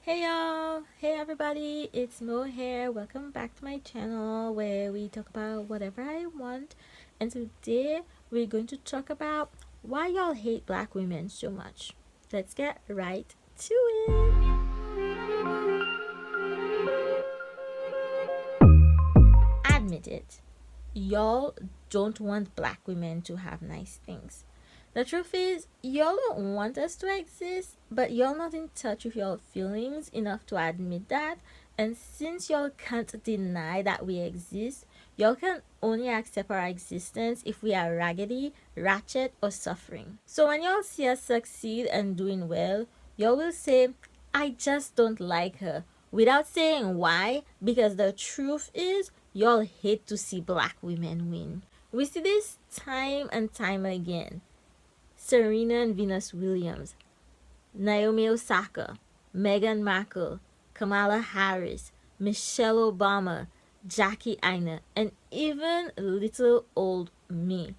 Hey y'all, hey everybody, it's Mo here. Welcome back to my channel where we talk about whatever I want. And today we're going to talk about why y'all hate black women so much. Let's get right to it. Admit it, y'all don't want black women to have nice things. The truth is, y'all don't want us to exist, but y'all not in touch with your feelings enough to admit that. And since y'all can't deny that we exist, y'all can only accept our existence if we are raggedy, ratchet, or suffering. So when y'all see us succeed and doing well, y'all will say, I just don't like her, without saying why, because the truth is, y'all hate to see black women win. We see this time and time again. Serena and Venus Williams, Naomi Osaka, Meghan Markle, Kamala Harris, Michelle Obama, Jakie Aina, and even little old me.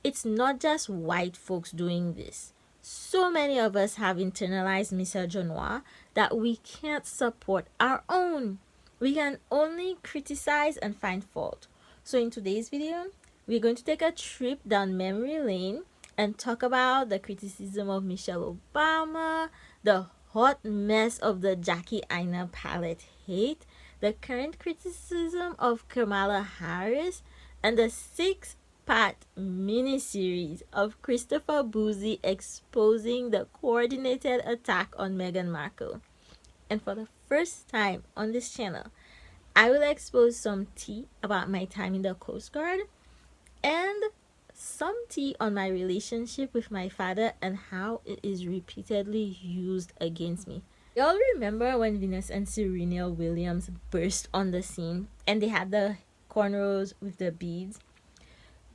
It's not just white folks doing this. So many of us have internalized misogyny that we can't support our own. We can only criticize and find fault. So in today's video, we're going to take a trip down memory lane and talk about the criticism of Michelle Obama, the hot mess of the Jakie Aina Palette hate, the current criticism of Kamala Harris, and the six-part mini-series of Christopher Bouzy exposing the coordinated attack on Meghan Markle. And for the first time on this channel, I will expose some tea about my time in the Coast Guard and some tea on my relationship with my father and how it is repeatedly used against me. Y'all remember when Venus and Serena Williams burst on the scene and they had the cornrows with the beads?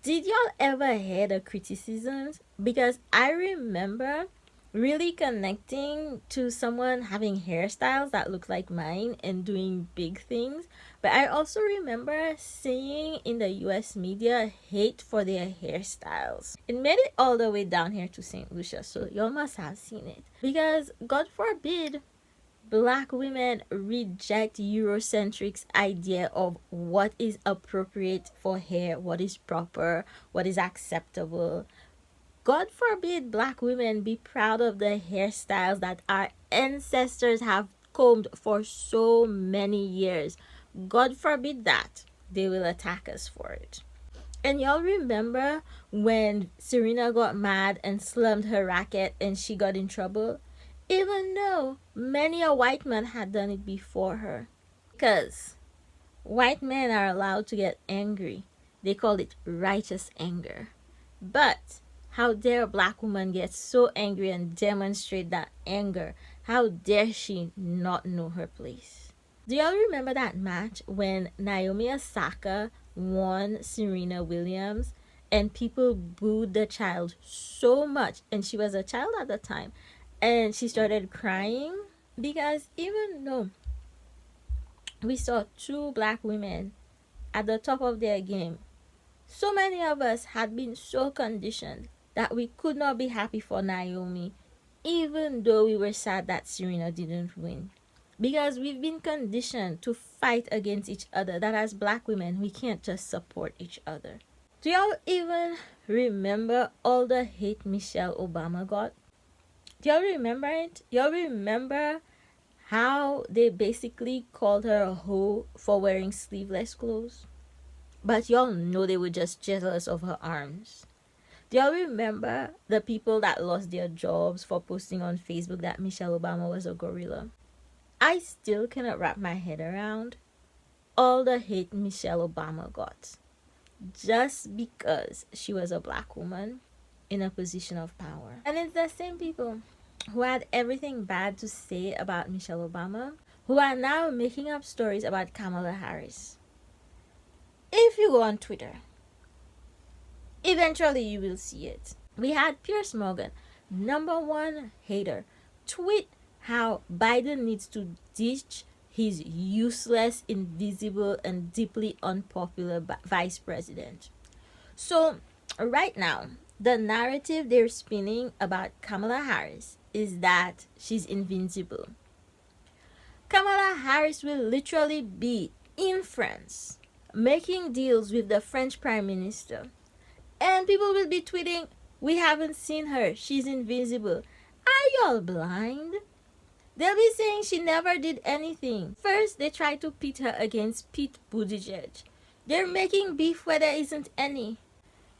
Did y'all ever hear the criticisms? Because I remember really connecting to someone having hairstyles that look like mine and doing big things. But I also remember seeing in the US media hate for their hairstyles. It made it all the way down here to St. Lucia, so y'all must have seen it. Because God forbid black women reject Eurocentric's idea of what is appropriate for hair, what is proper, what is acceptable. God forbid black women be proud of the hairstyles that our ancestors have combed for so many years. God forbid that. They will attack us for it. And y'all remember when Serena got mad and slammed her racket and she got in trouble? Even though many a white man had done it before her. Because white men are allowed to get angry. They call it righteous anger. But how dare a black woman get so angry and demonstrate that anger? How dare she not know her place? Do y'all remember that match when Naomi Osaka won Serena Williams and people booed the child so much, and she was a child at the time, and she started crying? Because even though we saw two black women at the top of their game, so many of us had been so conditioned that we could not be happy for Naomi, even though we were sad that Serena didn't win. Because we've been conditioned to fight against each other, that as black women, we can't just support each other. Do y'all even remember all the hate Michelle Obama got? Do y'all remember it? Y'all remember how they basically called her a hoe for wearing sleeveless clothes? But y'all know they were just jealous of her arms. Do y'all remember the people that lost their jobs for posting on Facebook that Michelle Obama was a gorilla? I still cannot wrap my head around all the hate Michelle Obama got just because she was a black woman in a position of power. And it's the same people who had everything bad to say about Michelle Obama who are now making up stories about Kamala Harris. If you go on Twitter, eventually you will see it. We had Piers Morgan, #1 hater, tweet how Biden needs to ditch his useless, invisible, and deeply unpopular vice president. So right now, the narrative they're spinning about Kamala Harris is that she's invincible. Harris will literally be in France making deals with the French Prime Minister. And people will be tweeting, we haven't seen her, she's invisible. Are y'all blind? They'll be saying she never did anything. First, they try to pit her against Pete Buttigieg. They're making beef where there isn't any.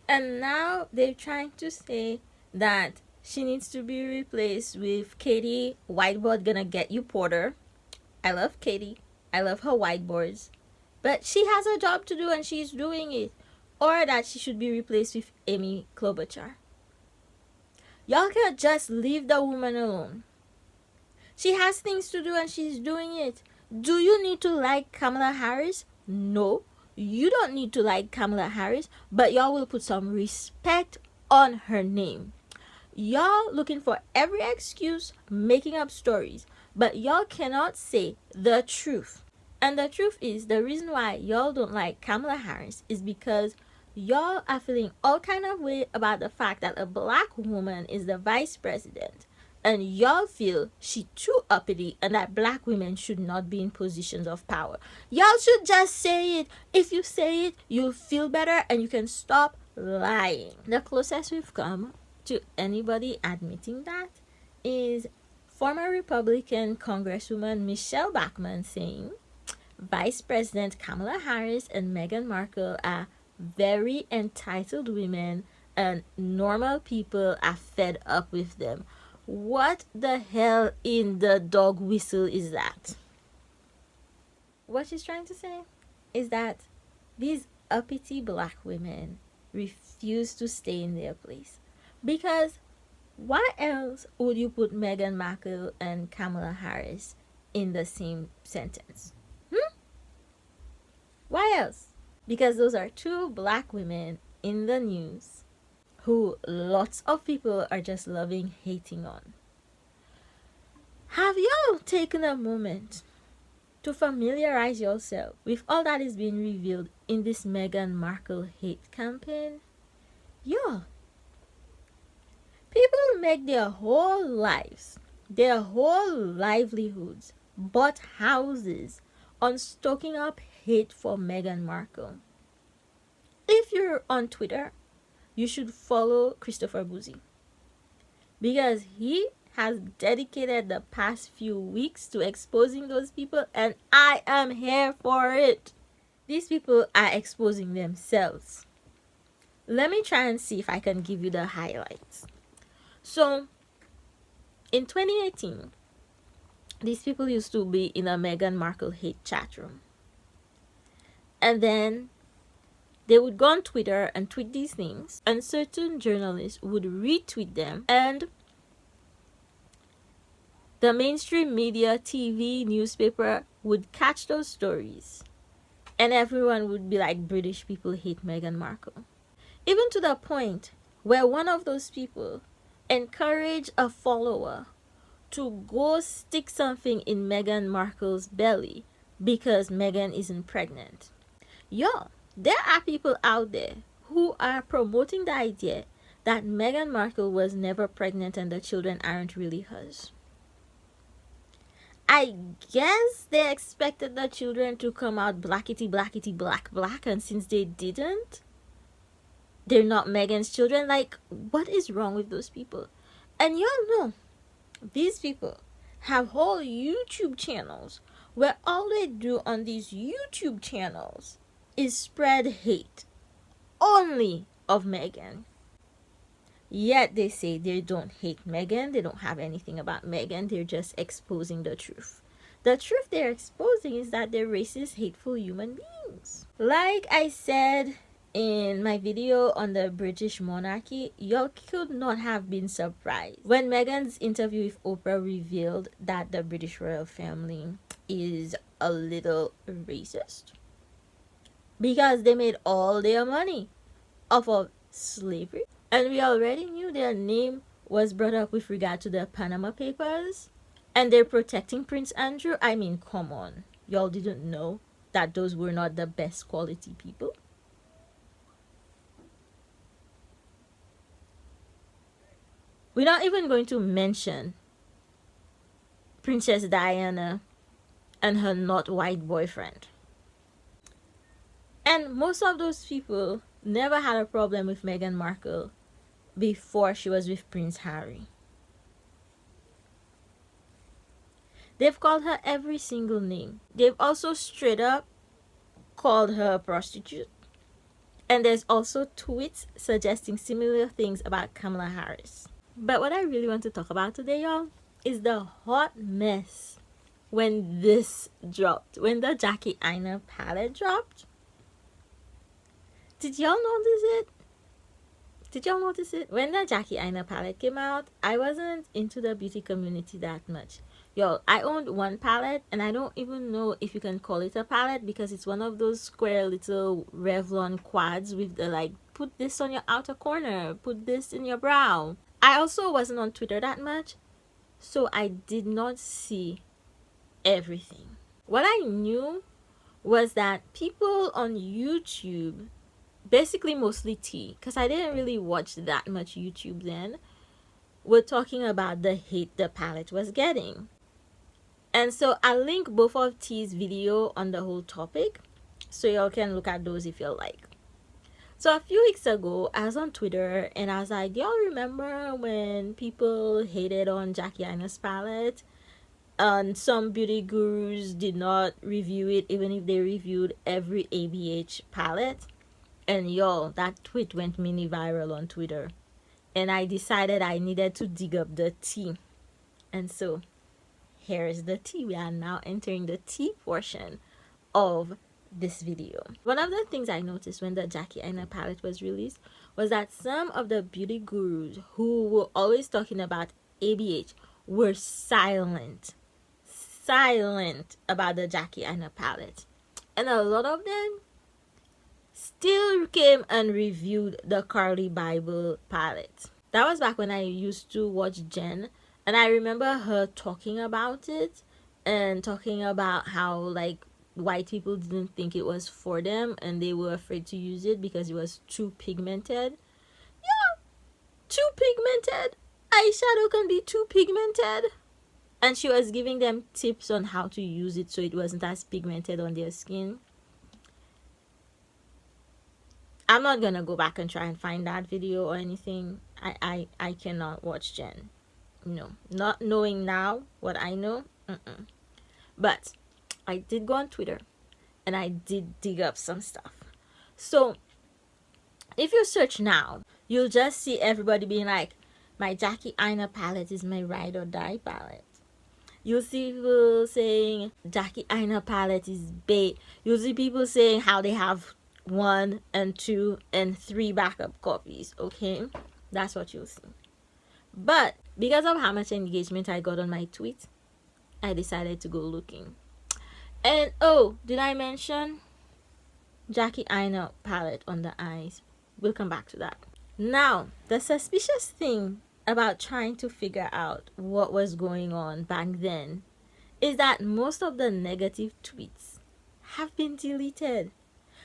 And now they're trying to say that she needs to be replaced with Katie Whiteboard Gonna Get You Porter. I love Katie. I love her whiteboards. But she has a job to do and she's doing it. Or that she should be replaced with Amy Klobuchar. Y'all can't just leave the woman alone. She has things to do and she's doing it. Do you need to like Kamala Harris? No, you don't need to like Kamala Harris, but y'all will put some respect on her name. Y'all looking for every excuse, making up stories, but y'all cannot say the truth. And the truth is, the reason why y'all don't like Kamala Harris is because y'all are feeling all kind of way about the fact that a black woman is the vice president. And y'all feel she too uppity and that black women should not be in positions of power. Y'all should just say it. If you say it, you'll feel better and you can stop lying. The closest we've come to anybody admitting that is former Republican Congresswoman Michelle Bachman saying Vice President Kamala Harris and Meghan Markle are very entitled women and normal people are fed up with them. What the hell in the dog whistle is that? What she's trying to say is that these uppity black women refuse to stay in their place. Because why else would you put Meghan Markle and Kamala Harris in the same sentence? Why else? Because those are two black women in the news who lots of people are just loving hating on. Have y'all taken a moment to familiarize yourself with all that is being revealed in this Meghan Markle hate campaign? Y'all, people make their whole lives, their whole livelihoods, bought houses on stoking up hate for Meghan Markle. If you're on Twitter, you should follow Christopher Bouzy because he has dedicated the past few weeks to exposing those people, and I am here for it. These people are exposing themselves. Let me try and see if I can give you the highlights. So, in 2018, these people used to be in a Meghan Markle hate chat room. And then they would go on Twitter and tweet these things, and certain journalists would retweet them, and the mainstream media, TV, newspaper would catch those stories, and everyone would be like, British people hate Meghan Markle. Even to the point where one of those people encouraged a follower to go stick something in Meghan Markle's belly because Meghan isn't pregnant. Yo, there are people out there who are promoting the idea that Meghan Markle was never pregnant and the children aren't really hers. I guess they expected the children to come out blackety black, and since they didn't, they're not Meghan's children. Like, what is wrong with those people? And y'all know, these people have whole YouTube channels where all they do on these YouTube channels is spread hate only of Meghan. Yet they say they don't hate Meghan, they don't have anything about Meghan, they're just exposing the truth. The truth they're exposing is that they're racist, hateful human beings. Like I said in my video on the British monarchy, y'all could not have been surprised when Meghan's interview with Oprah revealed that the British royal family is a little racist. Because they made all their money off of slavery. And we already knew their name was brought up with regard to the Panama Papers. And they're protecting Prince Andrew. I mean, come on. Y'all didn't know that those were not the best quality people? We're not even going to mention Princess Diana and her not white boyfriend. And most of those people never had a problem with Meghan Markle before she was with Prince Harry. They've called her every single name. They've also straight up called her a prostitute. And there's also tweets suggesting similar things about Kamala Harris. But what I really want to talk about today, y'all, is the hot mess when this dropped. When the Jakie Aina Palette dropped. Did y'all notice it? When the Jakie Aina Palette came out, I wasn't into the beauty community that much. Yo, I owned one palette, and I don't even know if you can call it a palette because it's one of those square little Revlon quads with the like, put this on your outer corner, put this in your brow. I also wasn't on Twitter that much, so I did not see everything. What I knew was that people on YouTube, basically mostly T, because I didn't really watch that much YouTube then, were talking about the hate the palette was getting. And so I'll link both of T's video on the whole topic, so y'all can look at those if you like. So a few weeks ago, I was on Twitter and I was like, do y'all remember when people hated on Jakie Aina's palette? And some beauty gurus did not review it even if they reviewed every ABH palette. And y'all, that tweet went mini viral on Twitter. And I decided I needed to dig up the tea. And so here is the tea. We are now entering the tea portion of this video. One of the things I noticed when the Jakie Aina palette was released was that some of the beauty gurus who were always talking about ABH were silent about the Jakie Aina palette. And a lot of them still came and reviewed the Carly Bible palette. That was back when I used to watch Jen, and I remember her talking about it and talking about how like white people didn't think it was for them and they were afraid to use it because it was too pigmented. Yeah, too pigmented. Eyeshadow can be too pigmented. And she was giving them tips on how to use it so it wasn't as pigmented on their skin. I'm not gonna go back and try and find that video or anything. I cannot watch Jen. No, not knowing now what I know. But I did go on Twitter and I did dig up some stuff. So if you search now, you'll just see everybody being like, my Jakie Aina palette is my ride or die palette. You'll see people saying Jakie Aina palette is bait. You'll see people saying how they have 1 and 2 and 3 backup copies. Okay, that's what you'll see. But because of how much engagement I got on my tweet, I decided to go looking. And oh, did I mention Jakie Aina palette on the eyes? We'll come back to that. Now, the suspicious thing about trying to figure out what was going on back then is that most of the negative tweets have been deleted.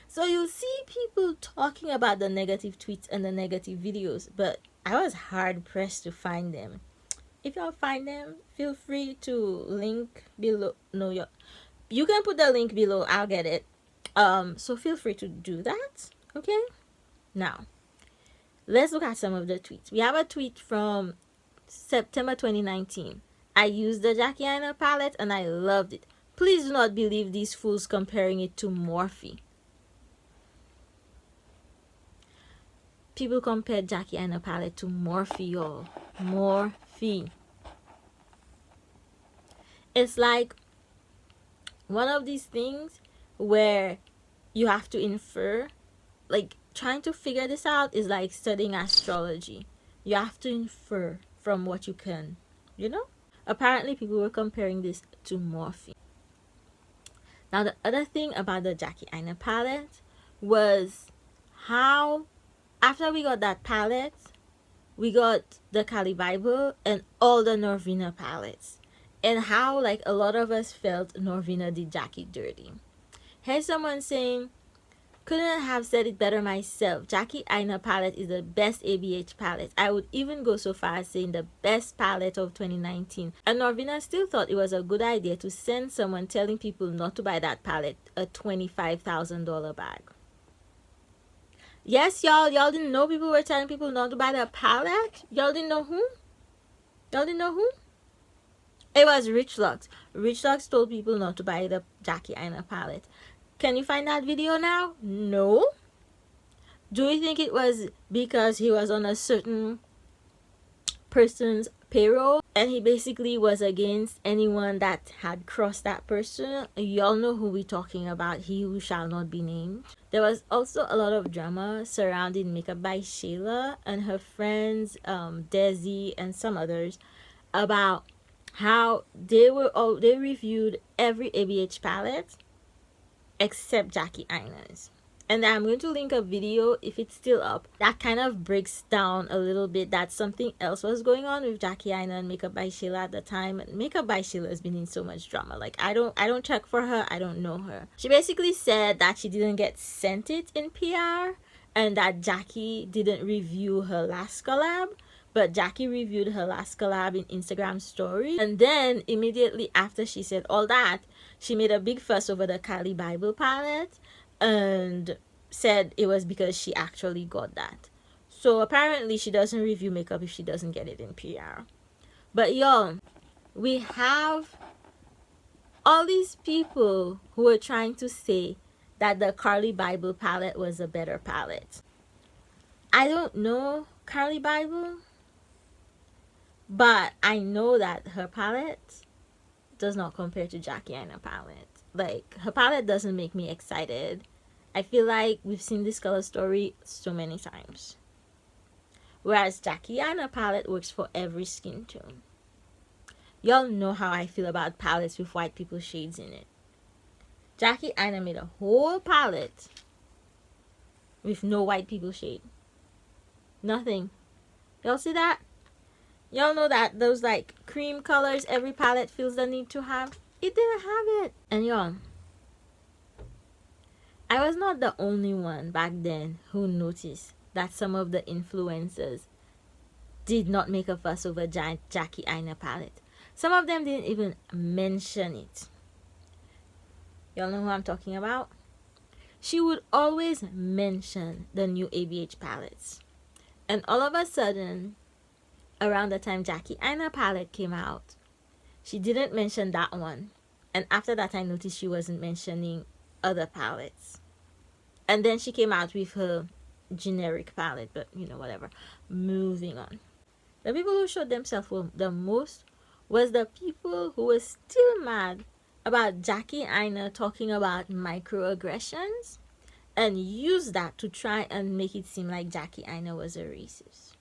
So you'll see people talking about the negative tweets and the negative videos, but I was hard pressed to find them. If y'all find them, feel free to link below. No, you can put the link below. I'll get it. So feel free to do that. Okay. Now, let's look at some of the tweets. We have a tweet from September 2019. I used the Jakie Aina palette and I loved it. Please do not believe these fools comparing it to Morphe. People compared Jakie Aina palette to Morphe, y'all. Morphe. It's like one of these things where you have to infer. Like, trying to figure this out is like studying astrology. You have to infer from what you can, you know? Apparently, people were comparing this to Morphe. Now, the other thing about the Jakie Aina palette was how, after we got that palette, we got the Carly Bible and all the Norvina palettes. And how, like, a lot of us felt Norvina did Jackie dirty. Here's someone saying, Couldn't have said it better myself. Jakie Aina Palette is the best ABH palette. I would even go so far as saying the best palette of 2019. And Norvina still thought it was a good idea to send someone telling people not to buy that palette a $25,000 bag. Yes, y'all didn't know people were telling people not to buy the palette? Y'all didn't know who? Y'all didn't know who? It was Rich Lux. Rich Lux told people not to buy the Jakie Aina palette. Can you find that video now? No. Do you think it was because he was on a certain person's payroll and he basically was against anyone that had crossed that person? Y'all know who we're talking about, he who shall not be named. There was also a lot of drama surrounding Makeup by Shayla and her friends Desi and some others about how they reviewed every ABH palette except Jakie Aina's. And I'm going to link a video, if it's still up, that kind of breaks down a little bit that something else was going on with Jakie Aina and Makeup by Shayla at the time. Makeup by Shayla has been in so much drama. Like, I don't check for her, I don't know her. She basically said that she didn't get sent it in PR and that Jakie didn't review her last collab, but Jakie reviewed her last collab in Instagram story. And then immediately after she said all that, she made a big fuss over the Kali Bible palette and said it was because she actually got that. So apparently she doesn't review makeup if she doesn't get it in PR. But y'all, we have all these people who are trying to say that the Carly Bible palette was a better palette. I don't know Carly Bible, but I know that her palette does not compare to Jakie Aina palette. Like, her palette doesn't make me excited. I feel like we've seen this color story so many times. Whereas Jakie Aina palette works for every skin tone. Y'all know how I feel about palettes with white people shades in it. Jakie Aina made a whole palette with no white people shade. Nothing. Y'all see that? Y'all know that those like cream colors every palette feels the need to have? It didn't have it. And y'all, I was not the only one back then who noticed that some of the influencers did not make a fuss over Jakie Aina palette. Some of them didn't even mention it. Y'all know who I'm talking about? She would always mention the new ABH palettes. And all of a sudden, around the time Jakie Aina palette came out, she didn't mention that one. And after that, I noticed she wasn't mentioning other palettes. And then she came out with her generic palette, but you know, whatever. Moving on. The people who showed themselves the most was the people who were still mad about Jakie Aina talking about microaggressions and used that to try and make it seem like Jakie Aina was a racist.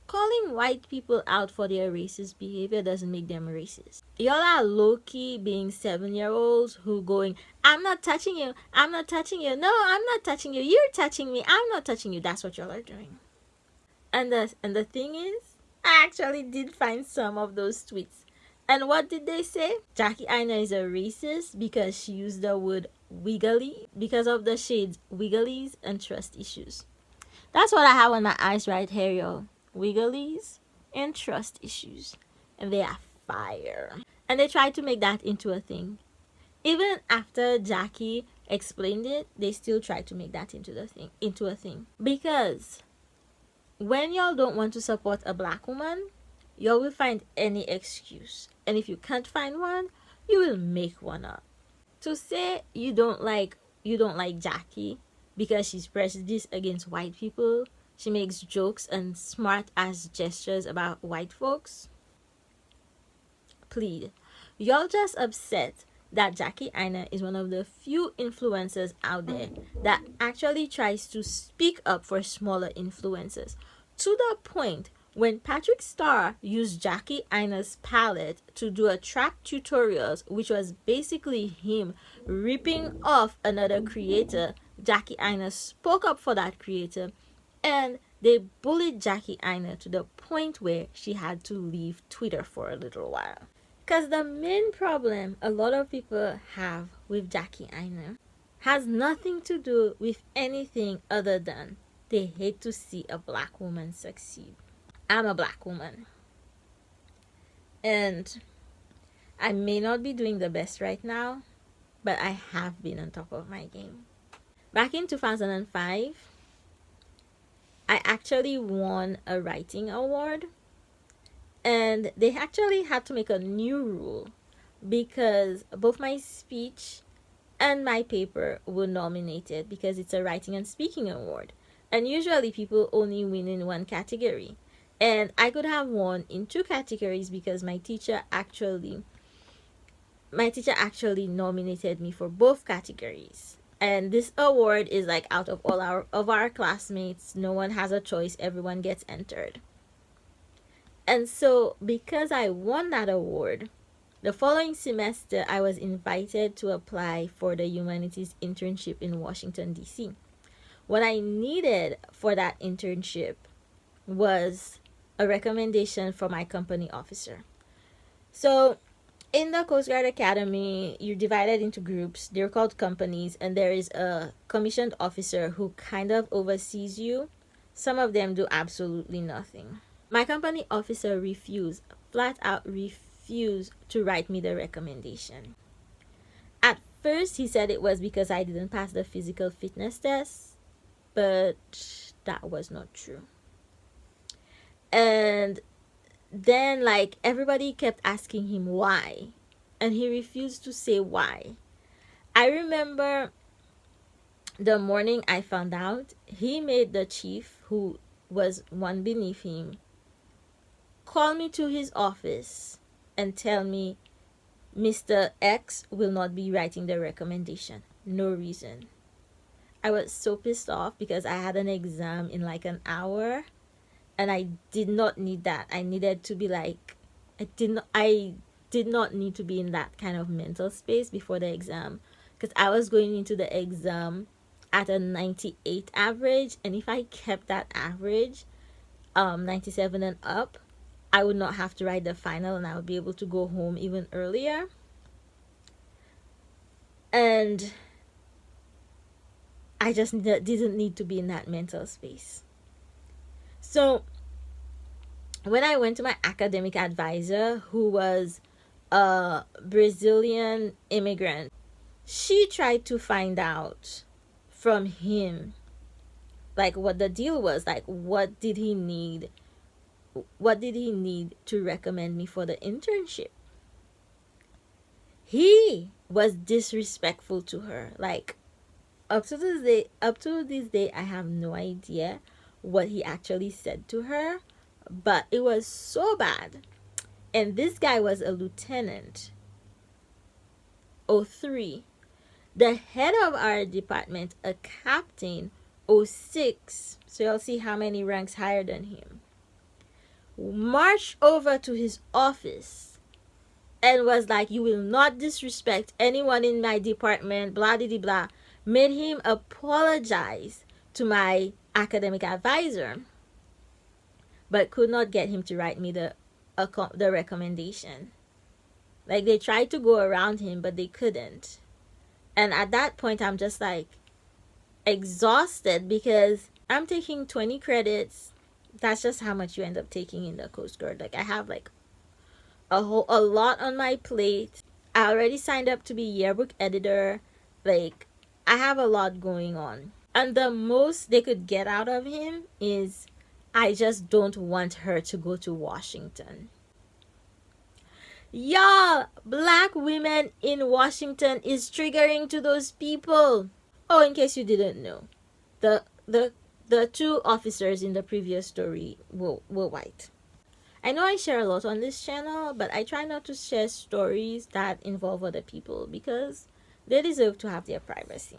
Calling white people out for their racist behavior doesn't make them racist. Y'all are low-key being 7-year-olds who going, I'm not touching you, I'm not touching you, no, I'm not touching you, you're touching me, I'm not touching you. That's what y'all are doing. And the thing is, I actually did find some of those tweets. And what did they say? Jakie Aina is a racist because she used the word wiggly because of the shades wigglies and trust issues. That's what I have on my eyes right here, y'all. Wigglies and trust issues, and they are fire. And they tried to make that into a thing. Even after Jakie explained it, they still tried to make that into a thing. Because when y'all don't want to support a black woman, y'all will find any excuse. And if you can't find one, you will make one up. To say you don't like Jakie because she's prejudiced against white people, she makes jokes and smart-ass gestures about white folks. Please, y'all just upset that Jakie Aina is one of the few influencers out there that actually tries to speak up for smaller influencers. To the point when Patrick Starr used Jakie Aina's palette to do a track tutorials, which was basically him ripping off another creator, Jakie Aina spoke up for that creator. And they bullied Jakie Aina to the point where she had to leave Twitter for a little while. Because the main problem a lot of people have with Jakie Aina has nothing to do with anything other than they hate to see a black woman succeed. I'm a black woman, and I may not be doing the best right now, but I have been on top of my game. Back in 2005, I actually won a writing award, and they actually had to make a new rule because both my speech and my paper were nominated because it's a writing and speaking award. And usually people only win in one category. And I could have won in two categories because my teacher actually nominated me for both categories. And this award is like out of all our classmates, no one has a choice, everyone gets entered. And so because I won that award, the following semester I was invited to apply for the humanities internship in Washington DC. What I needed for that internship was a recommendation from my company officer. So in the Coast Guard Academy, you're divided into groups. They're called companies, and there is a commissioned officer who kind of oversees you. Some of them do absolutely nothing. My company officer flat out refused to write me the recommendation. At first, he said it was because I didn't pass the physical fitness test, but that was not true. And then like everybody kept asking him why, and he refused to say why. I remember the morning I found out, he made the chief, who was one beneath him, call me to his office and tell me Mr. X will not be writing the recommendation. No reason. I was so pissed off because I had an exam in like an hour, and I did not need that. I needed to be like, I did not need to be in that kind of mental space before the exam, because I was going into the exam at a 98 average, and if I kept that average 97 and up, I would not have to write the final, and I would be able to go home even earlier. And I just didn't need to be in that mental space. So when I went to my academic advisor, who was a Brazilian immigrant, she tried to find out from him like what the deal was, like what did he need to recommend me for the internship. He was disrespectful to her. Like up to this day I have no idea what he actually said to her, but it was so bad. And this guy was a lieutenant, 03. The head of our department, a captain, 06. So you'll see how many ranks higher than him, marched over to his office and was like, you will not disrespect anyone in my department, blah blah blah. Made him apologize to my academic advisor, but could not get him to write me the recommendation. Like they tried to go around him, but they couldn't. And at that point, I'm just like exhausted because I'm taking 20 credits. That's just how much you end up taking in the Coast Guard. Like I have like a lot on my plate. I already signed up to be yearbook editor. Like I have a lot going on. And the most they could get out of him is, I just don't want her to go to Washington. Y'all, black women in Washington is triggering to those people. Oh, in case you didn't know, the two officers in the previous story were white. I know I share a lot on this channel, but I try not to share stories that involve other people because they deserve to have their privacy.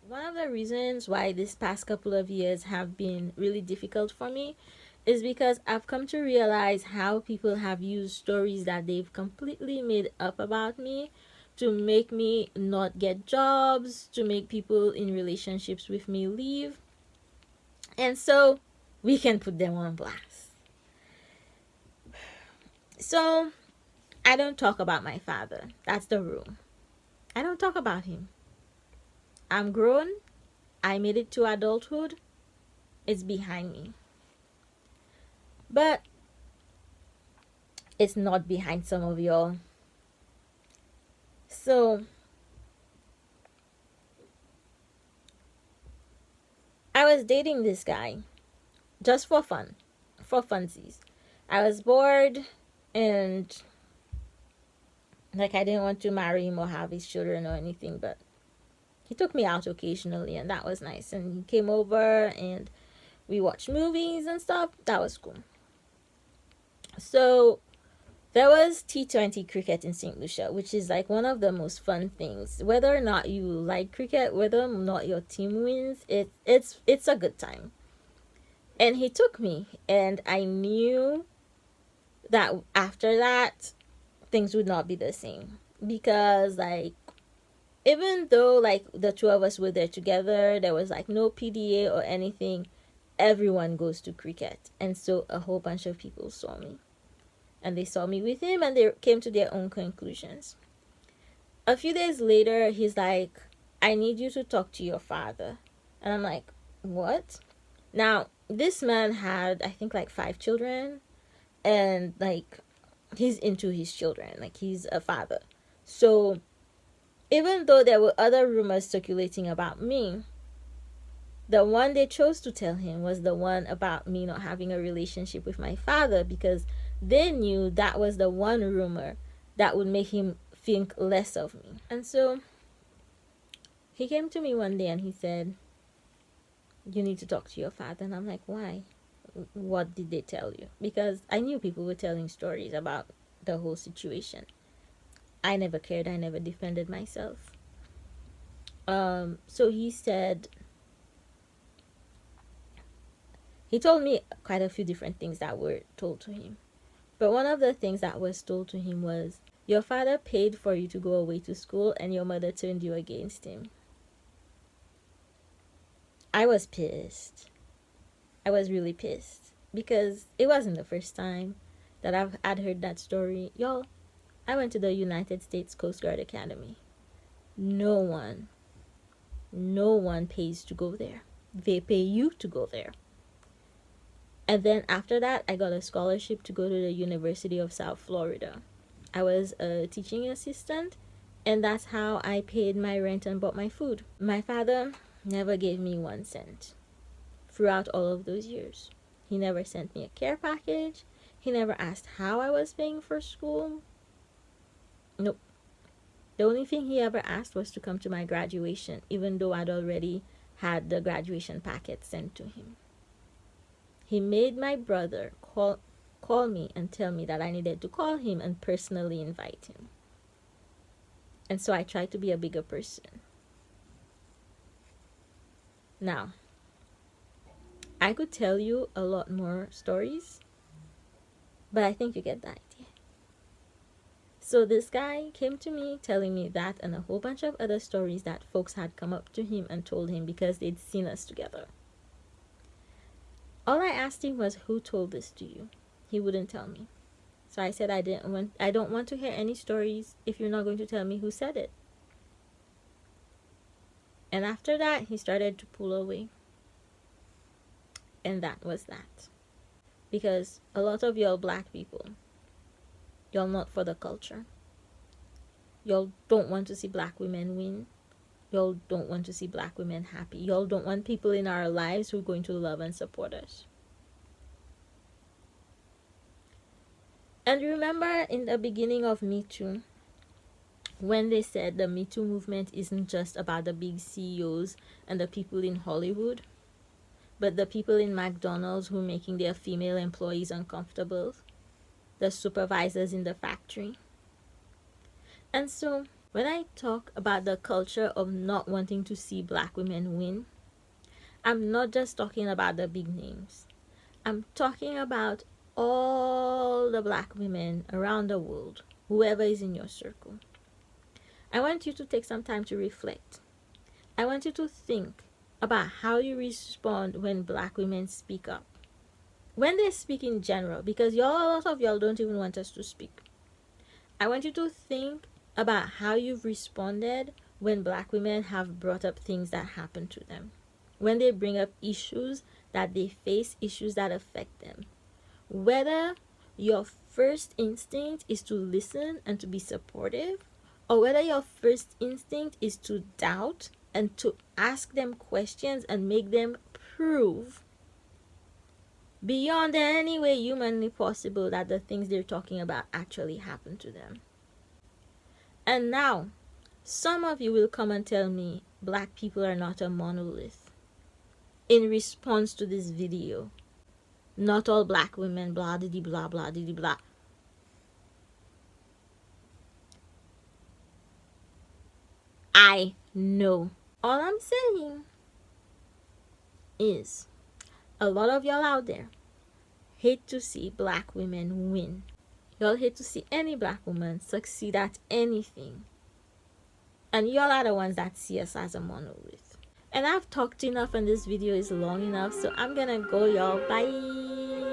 One of the reasons why this past couple of years have been really difficult for me is because I've come to realize how people have used stories that they've completely made up about me to make me not get jobs, to make people in relationships with me leave. And so we can put them on blast. So I don't talk about my father. That's the rule. I don't talk about him. I'm grown. I made it to adulthood. It's behind me. But it's not behind some of y'all. So I was dating this guy just for fun, for funsies. I was bored and like I didn't want to marry him or have his children or anything, but he took me out occasionally and that was nice. And he came over and we watched movies and stuff. That was cool. So there was T20 cricket in St. Lucia, which is like one of the most fun things. Whether or not you like cricket, whether or not your team wins, it's a good time. And he took me, and I knew that after that things would not be the same, because like even though like the two of us were there together, there was like no PDA or anything. Everyone goes to cricket, and so a whole bunch of people saw me, and they saw me with him, and they came to their own conclusions. A few days later, he's like, I need you to talk to your father. And I'm like, what? Now this man had, I think, like 5 children, and like he's into his children, like he's a father. So even though there were other rumors circulating about me, the one they chose to tell him was the one about me not having a relationship with my father, because they knew that was the one rumor that would make him think less of me. And so he came to me one day and he said, you need to talk to your father. And I'm like, why? What did they tell you? Because I knew people were telling stories about the whole situation. I never cared. I never defended myself. So he said, he told me quite a few different things that were told to him. But one of the things that was told to him was, your father paid for you to go away to school and your mother turned you against him. I was pissed. I was really pissed because it wasn't the first time that I'd heard that story. Y'all, I went to the United States Coast Guard Academy. No one pays to go there. They pay you to go there. And then after that, I got a scholarship to go to the University of South Florida. I was a teaching assistant, and that's how I paid my rent and bought my food. My father never gave me 1 cent throughout all of those years. He never sent me a care package. He never asked how I was paying for school. Nope. The only thing he ever asked was to come to my graduation, even though I'd already had the graduation packet sent to him. He made my brother call me and tell me that I needed to call him and personally invite him. And so I tried to be a bigger person. Now, I could tell you a lot more stories, but I think you get the idea. So this guy came to me telling me that and a whole bunch of other stories that folks had come up to him and told him because they'd seen us together. All I asked him was, who told this to you? He wouldn't tell me. So I said I don't want to hear any stories if you're not going to tell me who said it. And after that, he started to pull away. And that was that. Because a lot of y'all black people, y'all not for the culture. Y'all don't want to see black women win. Y'all don't want to see black women happy. Y'all don't want people in our lives who are going to love and support us. And remember in the beginning of Me Too, when they said the Me Too movement isn't just about the big CEOs and the people in Hollywood, but the people in McDonald's who are making their female employees uncomfortable, the supervisors in the factory. And so when I talk about the culture of not wanting to see black women win, I'm not just talking about the big names. I'm talking about all the black women around the world, whoever is in your circle. I want you to take some time to reflect. I want you to think about how you respond when black women speak up. When they speak in general, because a lot of y'all don't even want us to speak. I want you to think about how you've responded when black women have brought up things that happen to them, when they bring up issues that they face, issues that affect them. Whether your first instinct is to listen and to be supportive, or whether your first instinct is to doubt and to ask them questions and make them prove beyond any way humanly possible that the things they're talking about actually happen to them. And now, some of you will come and tell me black people are not a monolith in response to this video. Not all black women, blah, diddy, blah, blah, diddy, blah. I know. All I'm saying is a lot of y'all out there hate to see black women win. Y'all hate to see any black woman succeed at anything. And y'all are the ones that see us as a monolith. And I've talked enough and this video is long enough, so I'm gonna go, y'all. Bye.